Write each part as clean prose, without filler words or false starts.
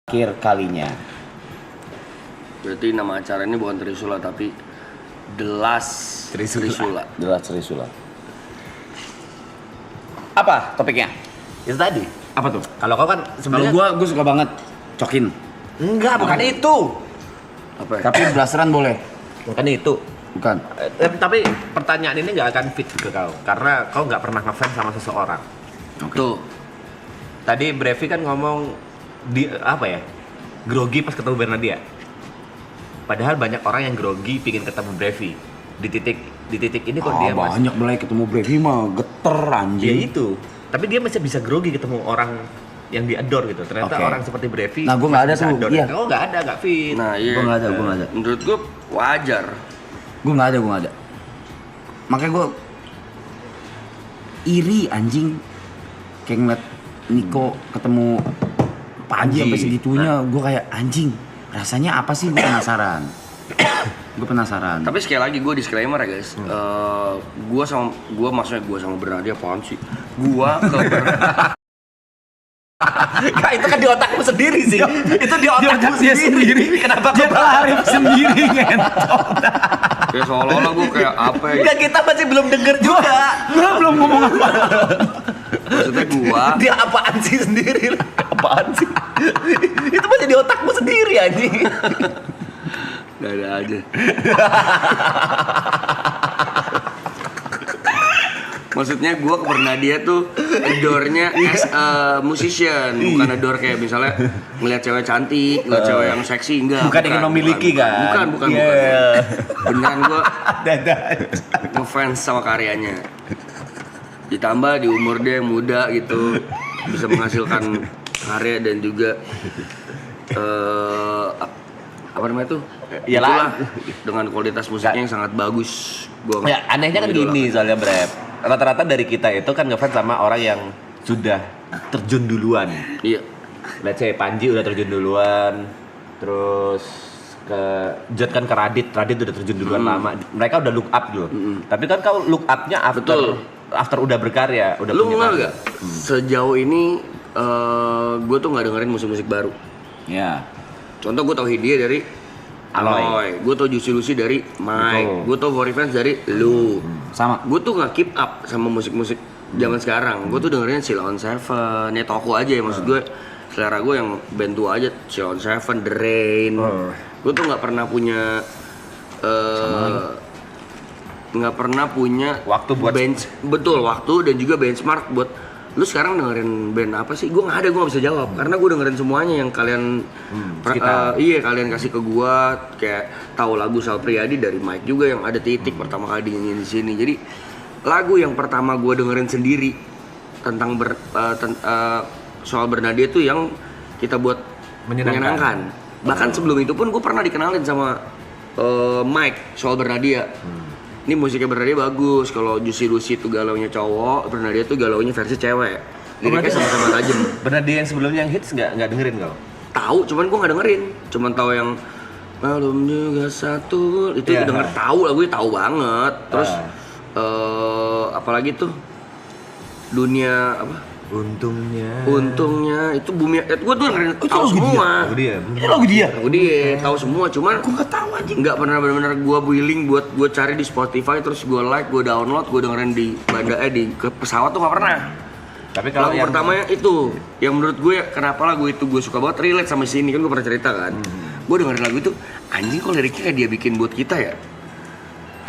akhir kalinya. Berarti nama acara ini bukan Trisula tapi The Last Trisula. The Last Trisula. Apa topiknya? Itu tadi. Apa tuh? Kalau kau kan Kalau sebenarnya gua suka banget cokin. enggak, bukan itu. Apa ya? Tapi blasteran boleh. Bukan itu. Bukan. Tapi pertanyaan ini nggak akan fit ke kau karena kau nggak pernah ngefans sama seseorang. Tuh. Tadi Brevi kan ngomong di apa ya? Grogi pas ketemu Bernadia. Padahal banyak orang yang grogi pingin ketemu Brevi. Di titik ini kok dia masih banyak mulai ketemu Brevi mah geter ya anjing. itu. Tapi dia masih bisa grogi ketemu orang yang di-adore gitu. Ternyata Oke. orang seperti Brevi. Nah, gua nggak ada bisa tuh. adore. Iya. Oh, nggak ada, nggak fit. Nah, iya. Gua nggak ada. Menurut gue wajar. Gua nggak ada. Makanya gua iri anjing kayak ngeliat Niko ketemu Panji sampai segitunya. Gua kayak anjing. Rasanya apa sih? Gua penasaran. Tapi sekali lagi gue disclaimer ya guys. Gue sama Bernadia apaan sih? Gua ke Kak, itu kan di otakmu sendiri sih. Itu di otakmu sendiri. Kenapa kau Arif sendiri ngentot. kayak seolah-olah gue kayak apa ya? Enggak, kita masih belum denger juga. Gua belum ngomong apa. Maksudnya gua Dia apaan sih sendiri? Apaan sih? Itu masih di otakmu sendiri anjing. nggak ada aja. Maksudnya gue ke Bernadia tuh adore-nya as a musician, bukan adore kayak misalnya ngeliat cewek cantik, ngeliat cewek yang seksi, enggak. Bukan ingin memiliki kan? Bukan. Yeah. Beneran gue ngefans sama karyanya. Ditambah di umur dia yang muda gitu, bisa menghasilkan karya dan juga apa namanya tuh? Iyalah. Itulah, dengan kualitas musiknya yang sangat bagus. Gua Ya, anehnya kan mengidolakan. gini soalnya Brep. Rata-rata dari kita itu kan ngefans sama orang yang sudah terjun duluan. Iya. Let's say Panji udah terjun duluan, terus ke Jod kan ke Radit udah terjun duluan lama. Mereka udah look up dulu. Tapi kan kau look up-nya Betul. after udah berkarya, udah Lu punya nggak karya. gak? Sejauh ini gue tuh nggak dengerin musik-musik baru. Ya. Contoh gue tau Hidie dari Aloy. Aloy, gue tau Juicy Lucy dari Mike, Betul. gue tau For Revenge dari lu. Sama. Gue tuh nggak keep up sama musik-musik zaman sekarang. Gue tuh dengerin Sheila on Seven, ya Toko aja ya maksud gue. Selera gue yang band tua aja, Sheila on Seven, The Rain. Gue tuh nggak pernah punya nggak pernah punya Waktu buat- betul waktu dan juga benchmark buat lu sekarang dengerin band apa sih? Gue nggak bisa jawab karena gue dengerin semuanya yang kalian iya kalian kasih ke gue, kayak tahu lagu Sal Priadi dari Mike juga yang ada titik pertama kali dinyanyiin di sini. Jadi lagu yang pertama gue dengerin sendiri tentang soal Bernadia tuh yang kita buat menyenangkan. Bahkan sebelum itu pun gue pernah dikenalin sama Mike soal Bernadia. Ini musiknya Bernadia bagus. Kalau Juicy Lucy itu galaunya cowok, Bernadia tuh galaunya versi cewek. Liriknya sama-sama tajam. Bener dia yang sebelumnya yang hits nggak dengerin kau? Tahu, cuman gue nggak dengerin. Cuman tahu yang malum juga satu. Itu Iya. denger tahu, lagunya tahu banget. Terus apalagi tuh dunia apa? Untungnya itu bumi. Gue tuh dengerin tahu semua. Lagu dia. Lagu dia. Aku dia tahu semua, cuman gue nggak tahu aja. Nggak pernah benar-benar gue willing buat gue cari di Spotify terus gue like, gue download, gue dengerin di di ke pesawat tuh nggak pernah. Tapi kalau Lagu yang pertamanya itu, yang menurut gue kenapa lagu itu gue suka banget, relate sama sini kan gue pernah cerita kan. Gue dengerin lagu itu, anjing kok liriknya kayak dia bikin buat kita ya.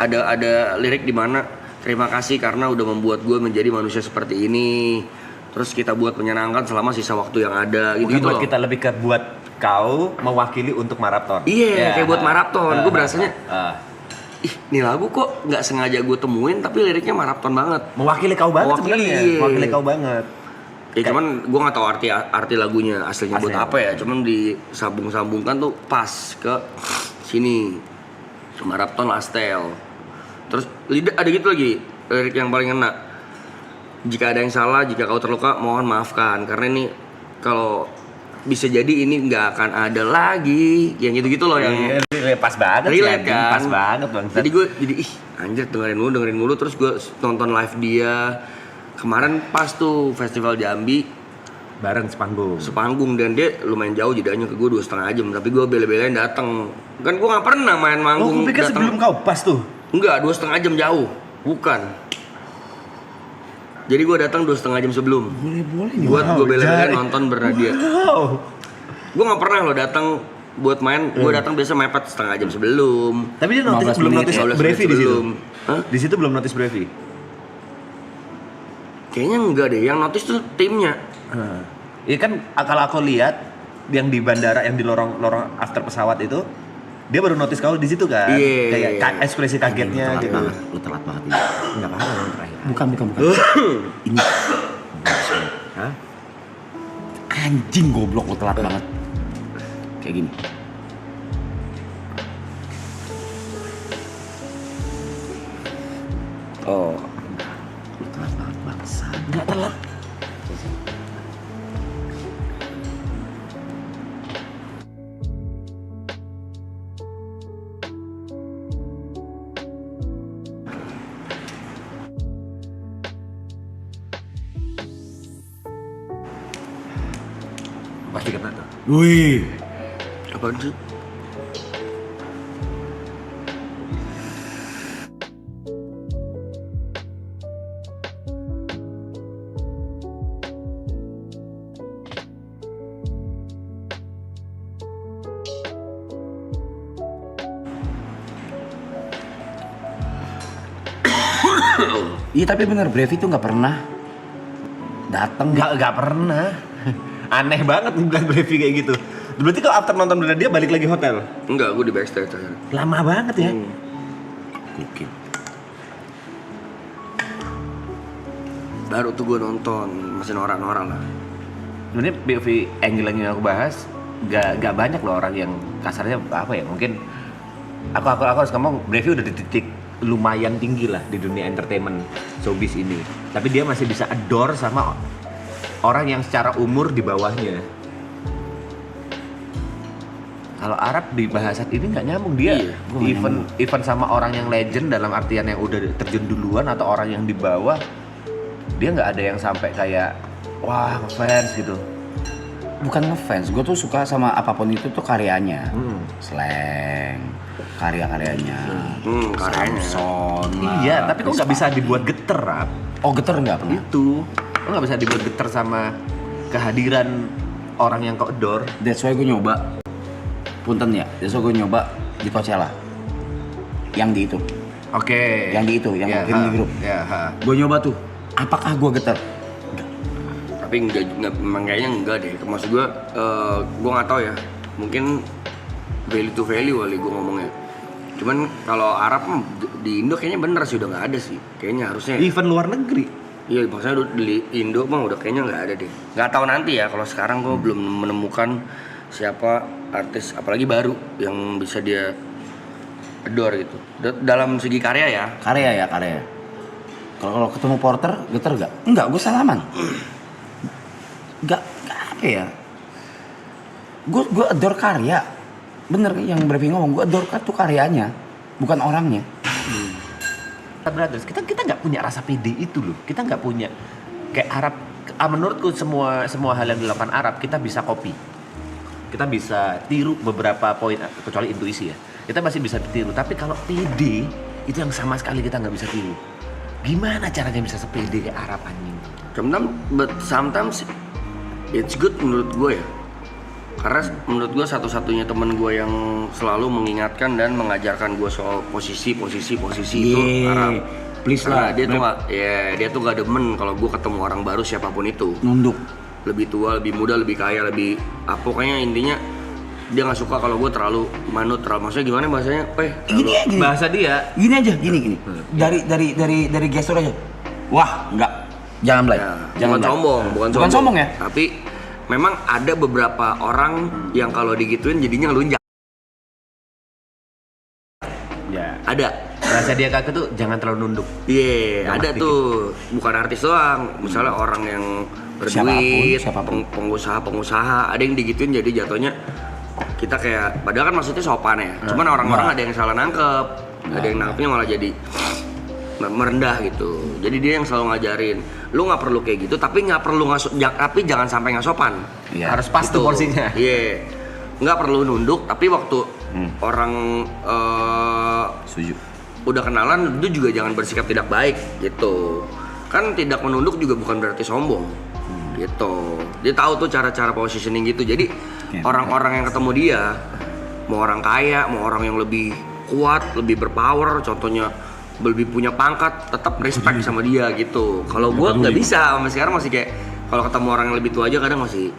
Ada lirik di mana terima kasih karena udah membuat gue menjadi manusia seperti ini. Terus kita buat menyenangkan selama sisa waktu yang ada gitu, buat loh. kita lebih ke buat kau mewakili untuk maraton. Iya, kayak buat maraton. Gue berasanya, ah. ih, ini lagu kok nggak sengaja gue temuin, tapi liriknya maraton banget. Mewakili kau banget Mewakili, sebenarnya. iya. Mewakili kau banget. Ya cuman gue nggak tahu arti lagunya aslinya buat Aslinya. apa ya. Cuman disambung-sambungkan tuh pas ke sini. Maraton Lastel. Terus ada gitu lagi lirik yang paling ngena. Jika ada yang salah, jika kau terluka, mohon maafkan. Karena ini kalau bisa jadi ini nggak akan ada lagi. Yang gitu-gitu loh yang Iya, pas banget relate sih, kan. pas banget bang. Jadi gue anjir dengerin mulu terus gue nonton live dia kemarin pas tuh festival Jambi. Bareng sepanggung. Sepanggung, dan dia lumayan jauh jedanya ke gue 2,5 jam, tapi gue bela-belain datang. Kan gue nggak pernah main manggung. Gue pikir sebelum kau pas tuh. Enggak, 2,5 jam jauh. Bukan. Jadi gue datang 2,5 jam sebelum. Boleh nih. Buat gue bela-belain nonton Bernadia. Wow. Gue nggak pernah lo datang buat main. Gue datang biasa mepet setengah jam sebelum. Tapi dia 15 belum menit notice ya? 15 Brevi menit di situ. sebelum. Hah? Di situ belum notice Brevi. Kayaknya enggak deh. Yang notice tuh timnya. Iya kan kalau aku lihat yang di bandara yang di lorong after pesawat itu dia baru notice kau di situ kan. Iya. Kayak ekspresi kagetnya Telat gitu. banget. Lu telat banget ini. Enggak apa-apa orang terakhir. Bukan. Ini Hah? anjing goblok, lu telat banget. Kayak gini. Oh. Lu telat banget bangsa. Enggak telat. Pasti kena tuh. Wih. Apaan sih? Iya tapi bener, Brevi tuh nggak pernah datang. Enggak pernah. Aneh banget bilang Brevi kayak gitu. Berarti kalau after nonton dia balik lagi hotel. Enggak, gue di backstage aja. Lama banget ya. Gokil. Baru tuh gue nonton, masih norak-norak lah. Sebenarnya POV angle yang aku bahas gak banyak loh orang yang kasarnya apa ya, mungkin aku harus ngomong Brevi udah di titik lumayan tinggi lah di dunia entertainment showbiz ini, tapi dia masih bisa adore sama orang yang secara umur di bawahnya. Kalau Arab di bahasa ini nggak nyambung, dia Iya, gua nggak even sama orang yang legend dalam artian yang udah terjun duluan atau orang yang di bawah, dia nggak ada yang sampai kayak wah ngefans gitu. Bukan ngefans, gue tuh suka sama apapun itu tuh karyanya. Slang, karya-karyanya. Karyanya. Samson. Iya, tapi kok nggak bisa dibuat geter, Rap? Oh geter nggak pernah. Itu, lo nggak bisa dibuat geter sama kehadiran orang yang kau adore. That's why gue nyoba. Punten ya, that's why gue nyoba di Coachella. Yang di itu. Oke. Yang di itu, yang gue kirim di grup. Ya, Gue nyoba tuh. Apakah gue geter? Tapi memang kayaknya enggak deh. Maksud gue nggak tahu ya. Mungkin value to value kali gue ngomongnya. Cuman kalau Arab di Indo kayaknya bener sih udah nggak ada sih. Kayaknya harusnya. Event luar negeri. Iya, maksudnya di Indo mah udah kayaknya nggak ada deh. Nggak tahu nanti ya. Kalau sekarang gue belum menemukan siapa artis apalagi baru yang bisa dia adore gitu. Dalam segi karya ya. Karya. Kalau ketemu Porter, geter gak? Enggak, gue salaman. Enggak apa ya? Gue adore karya. Bener yang Brevi ngomong, gue adore tuh karyanya, bukan orangnya. Brothers, kita nggak punya rasa pede itu loh. Kita nggak punya kayak Arab. Menurutku semua hal yang dilakukan Arab kita bisa copy. Kita bisa tiru beberapa poin, kecuali intuisi ya. Kita masih bisa tiru. Tapi kalau pede itu yang sama sekali kita nggak bisa tiru. Gimana caranya bisa sepede kayak Arab anjing? Sometimes it's good menurut gue ya. Karena menurut gue satu-satunya temen gue yang selalu mengingatkan dan mengajarkan gue soal posisi itu Arab. Please Karena lah. dia tuh gak demen kalau gue ketemu orang baru siapapun itu. Nunduk. Lebih tua, lebih muda, lebih kaya, lebih pokoknya intinya dia nggak suka kalau gue terlalu manut, maksudnya gimana bahasanya? Gini ya, gini. Bahasa dia. Gini aja, gini. Dari gestur aja. Wah, enggak. Jangan Blay. Ya, Jangan Blay. bukan sombong ya. Tapi memang ada beberapa orang yang kalau digituin jadinya ngelunjak. Ya. Ada. Bahasa dia kakek tuh jangan terlalu nunduk. Iya, ada tuh. Bukan artis doang. Misalnya orang yang berduit, Siapapun. pengusaha, ada yang digituin jadi jatuhnya kita kayak, padahal kan maksudnya sopan ya. Cuman orang-orang ada yang salah nangkep, ada yang nangkepnya malah jadi merendah gitu. Jadi dia yang selalu ngajarin, lu nggak perlu kayak gitu, tapi nggak perlu tapi jangan sampai nggak sopan. Iya. Harus pas tuh porsinya. Iya, nggak perlu nunduk, tapi waktu orang Setuju. udah kenalan itu juga jangan bersikap tidak baik gitu. Kan tidak menunduk juga bukan berarti sombong gitu. Dia tahu tuh cara-cara positioning gitu. Jadi orang-orang yang ketemu dia, mau orang kaya, mau orang yang lebih kuat, lebih berpower, contohnya lebih punya pangkat, tetap respect sama dia gitu. Kalau gua nggak bisa, sampai sekarang masih kayak kalau ketemu orang yang lebih tua aja kadang masih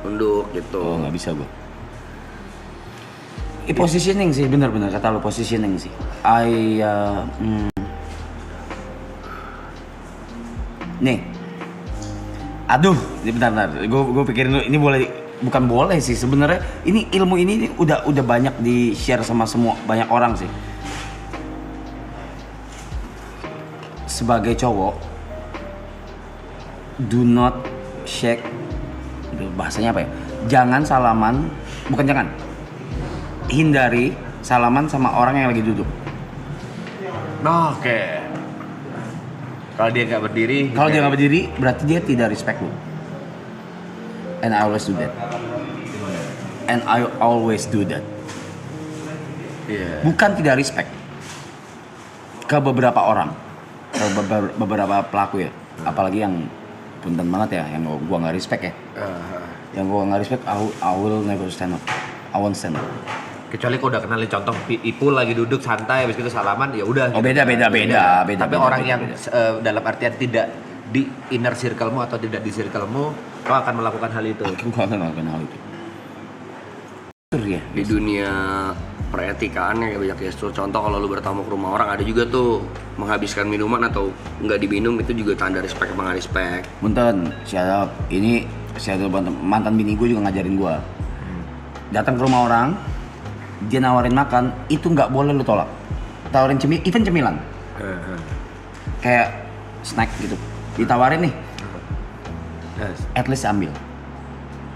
nunduk gitu. Oh, nggak bisa gua. Positioning sih, benar-benar kata lo, positioning sih. Nih, aduh, ini bentar. Gue pikirin dulu. Ini bukan boleh sih sebenarnya. Ini ilmu ini udah banyak di share sama semua banyak orang sih. Sebagai cowok, do not shake. Bahasanya apa ya? Jangan salaman, bukan jangan. Hindari salaman sama orang yang lagi duduk. Oke. Kalau dia nggak berdiri. Kalau dia nggak berdiri, berarti dia tidak respect lu. And I always do that. And I always do that. Iya. Bukan tidak respect ke beberapa orang, ke beberapa pelaku ya. Apalagi yang punten banget ya, yang gua nggak respect ya. Yang gua nggak respect, I will never stand up. I won't stand up. Kecuali kau udah kenalin contoh Ipul lagi duduk santai habis itu salaman ya udah. Oh, beda. Tapi orang yang dalam artian tidak di inner circle-mu atau tidak di circle-mu, kau akan melakukan hal itu. Gua akan melakukan hal itu. Ya, Di dunia peretikaan ya banyak gestur. Contoh kalau lu bertamu ke rumah orang ada juga tuh menghabiskan minuman atau nggak diminum itu juga tanda respect apa nggak respect. Punten, siapa ini siapa mantan bini gue juga ngajarin gue. Datang ke rumah orang, dia nawarin makan, itu nggak boleh lu tolak. Tawarin even cemilan, kayak snack gitu, ditawarin nih, at least ambil.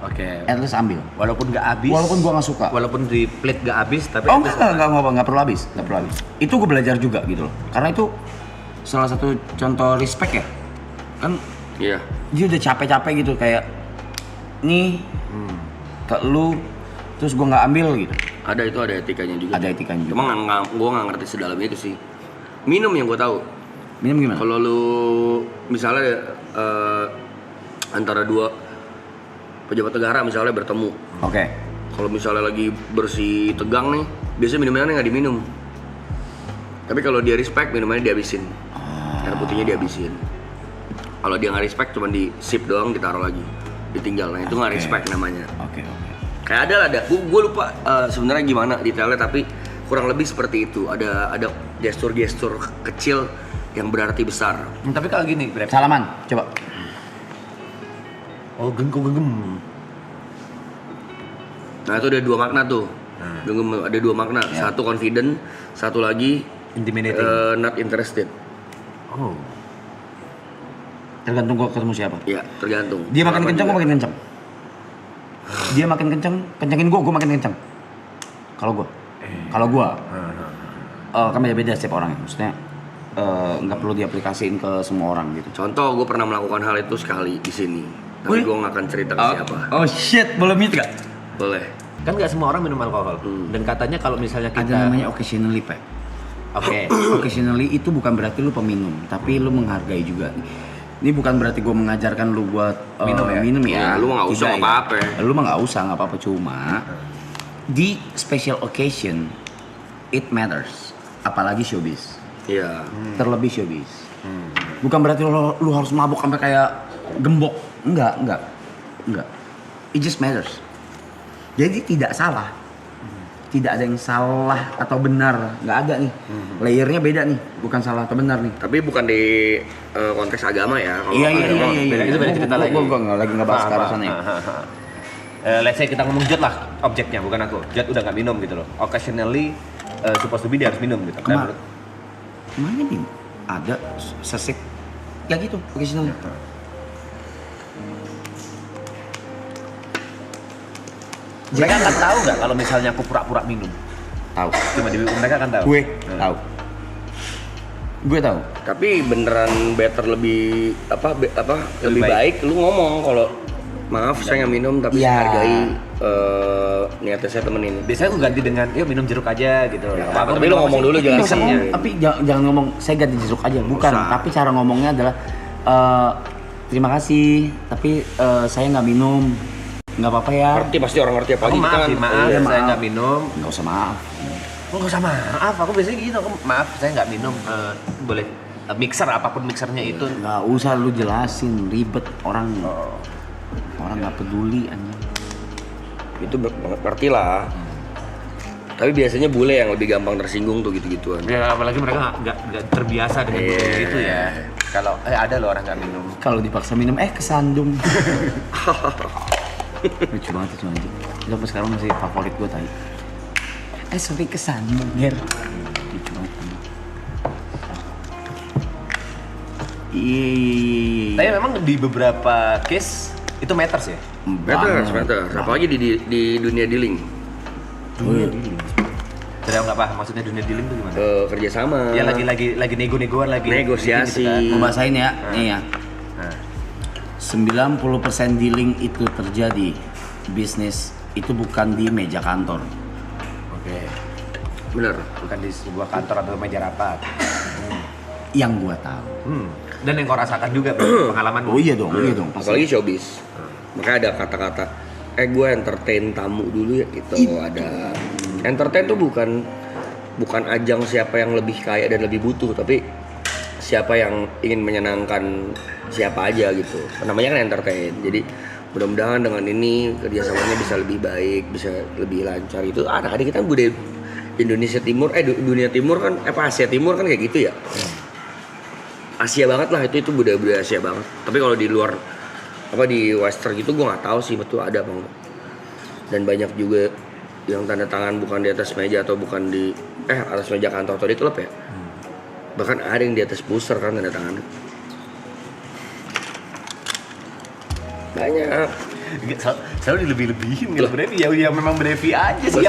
Oke. At least ambil. Walaupun nggak habis. Walaupun gue nggak suka. Walaupun di plate nggak habis, tapi Oh nggak perlu habis, Itu gue belajar juga gitu loh, karena itu salah satu contoh respect ya, kan Iya. dia udah capek-capek gitu kayak nih ke lu, terus gue nggak ambil gitu. Ada etikanya juga. Ada etikanya juga. Cuma gue nggak ngerti sedalam itu sih. Minum yang gue tahu. Minum gimana? Kalau lu misalnya antara dua pejabat negara misalnya bertemu. Oke. Kalau misalnya lagi bersih tegang nih, biasanya minumannya nggak diminum. Tapi kalau dia respect, minumannya dihabisin. Air putihnya dihabisin. Kalau dia nggak respect, cuma di sip doang, ditaruh lagi, ditinggal. Nah itu nggak respect namanya. Oke. Kayak ada gue lupa sebenarnya gimana detailnya, tapi kurang lebih seperti itu. Ada gestur-gestur kecil yang berarti besar. tapi kalau gini, Brep. Salaman, coba. Oh, genggam. Nah itu ada dua makna tuh. Ada dua makna. Ya. Satu confident, satu lagi Intimidating. not interested. Oh. Tergantung gua ketemu siapa. Ya tergantung. Dia makin Sama kencang, juga. gua makin kencang. Dia makin kencang, kencangin gua makin kencang. Kalau gua, kan beda-beda setiap orang. Maksudnya nggak perlu diaplikasiin ke semua orang gitu. Contoh, gue pernah melakukan hal itu sekali di sini. Tapi Wih. gue nggak akan cerita ke siapa. Oh shit, boleh mute gak? Boleh. Kan nggak semua orang minum alkohol. Dan katanya kalau misalnya kita Ada namanya occasionally, Pak. Oke. Occasionally itu bukan berarti lu peminum, tapi lu menghargai juga. Ini bukan berarti gue mengajarkan lu buat minum ya. Ya, lu mah nggak usah, Tidak nggak apa-apa. Lu mah nggak usah, nggak apa-apa, cuma di special occasion it matters. Apalagi showbiz. Iya. Terlebih showbiz. Bukan berarti lu harus mabuk sampai kayak gembok. Enggak. It just matters. Jadi tidak salah. Tidak ada yang salah atau benar, nggak ada nih. Layernya beda nih, bukan salah atau benar nih. Tapi bukan di konteks agama ya. Kalau Iya. beda- itu beda cerita lagi. Gue lagi nggak bahas ke arah sana ya. Let's say kita ngomong Jod lah, objeknya bukan aku. Jod udah nggak minum gitu loh. Occasionally supposed to be dia harus minum gitu. Dan Kemana nih? Ada sesik, ya gitu, occasionally. mereka akan tahu nggak kalau misalnya aku pura-pura minum? Tahu. Cuma di mereka akan tahu. Gue tahu. Gue tahu. Tapi beneran better lebih lebih baik lu ngomong kalau maaf saya nggak minum tapi Ya. saya hargai niatnya saya temenin. Biasanya aku ganti dengan, yuk minum jeruk aja gitu. Ya, Nggak apa-apa, tapi lu minum ngomong apa sih? dulu jelasin. Bisa ngomong, tapi jangan ngomong saya ganti jeruk aja, bukan. Usah. Tapi cara ngomongnya adalah terima kasih, tapi saya nggak minum, nggak apa-apa ya. Ngerti pasti orang ngerti apalagi Aku kita maaf, kan. maaf, Iya, saya maaf. nggak minum. Nggak usah maaf. Oh, nggak usah maaf, aku biasanya gitu. Aku maaf, saya nggak minum. Boleh mixer apapun mixernya itu. Nggak usah lu jelasin, ribet orang. Orang nggak peduli anjing. Itu ngerti lah. Tapi biasanya bule yang lebih gampang tersinggung tuh gitu-gituan. Ya apalagi mereka nggak terbiasa dengan budaya itu ya. Kalau ada loh orang nggak minum. Kalau dipaksa minum, kesandung. Lucu banget itu anjing. Itu sampai sekarang masih favorit gue tadi. Sorry kesandung, Ger. Lucu banget. Iya. Tapi memang di beberapa case itu matters ya. Better. Apalagi di dunia dealing. Saya nggak paham maksudnya dunia dealing itu gimana? Kerjasama. Ya lagi nego-negoan lagi. Negosiasi. gitu Gue bahasain ya, nih ya. Nah, 90% dealing itu terjadi bisnis itu bukan di meja kantor. oke. Bener. Bukan di sebuah kantor atau meja rapat. Yang gua tahu. Dan yang kau rasakan juga pengalaman. Oh iya dong, iya dong. Apalagi showbiz. Makanya ada kata-kata gue entertain tamu dulu ya gitu. Ada entertain tuh bukan ajang siapa yang lebih kaya dan lebih butuh, tapi siapa yang ingin menyenangkan siapa aja gitu. Namanya kan entertain. Jadi mudah-mudahan dengan ini kerjasamanya bisa lebih baik, bisa lebih lancar. Itu anak-adik kita budaya Indonesia Timur, dunia Timur kan, Asia Timur kan kayak gitu ya. Asia banget lah, itu budaya Asia banget. Tapi kalau di luar di Western gitu gue nggak tahu sih betul ada apa enggak. Dan banyak juga yang tanda tangan bukan di atas meja atau bukan di atas meja kantor atau di klub ya. Bahkan ada yang di atas pusar kan tanda tangan. Banyak. Selalu dilebih-lebihin gitu Brevi ya memang Brevi aja sih.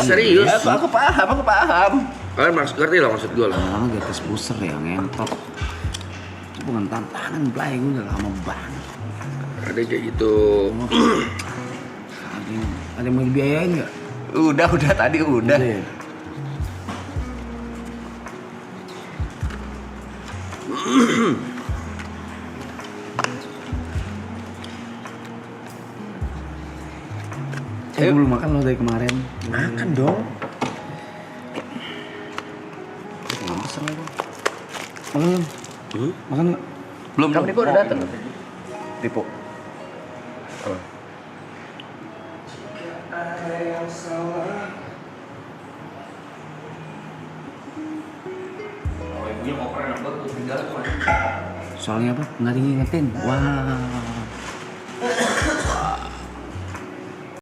Serius. Ya, aku paham. Kalian ngerti lah maksud gue lah. Orang di atas booster ya ngentot. Itu bukan tantangan, Blay, gue udah lama banget. Ada kayak gitu. Ada yang mau dibiayain nggak? Udah tadi udah. Ya? Gue belum makan loh dari kemarin. Makan dong. Nggak pesen lah gue. Makan belum? Makan nggak? Belum. Kamu ini gua udah dateng. Tipu. Soalnya apa? Nggak ada yang ngingetin. Wah.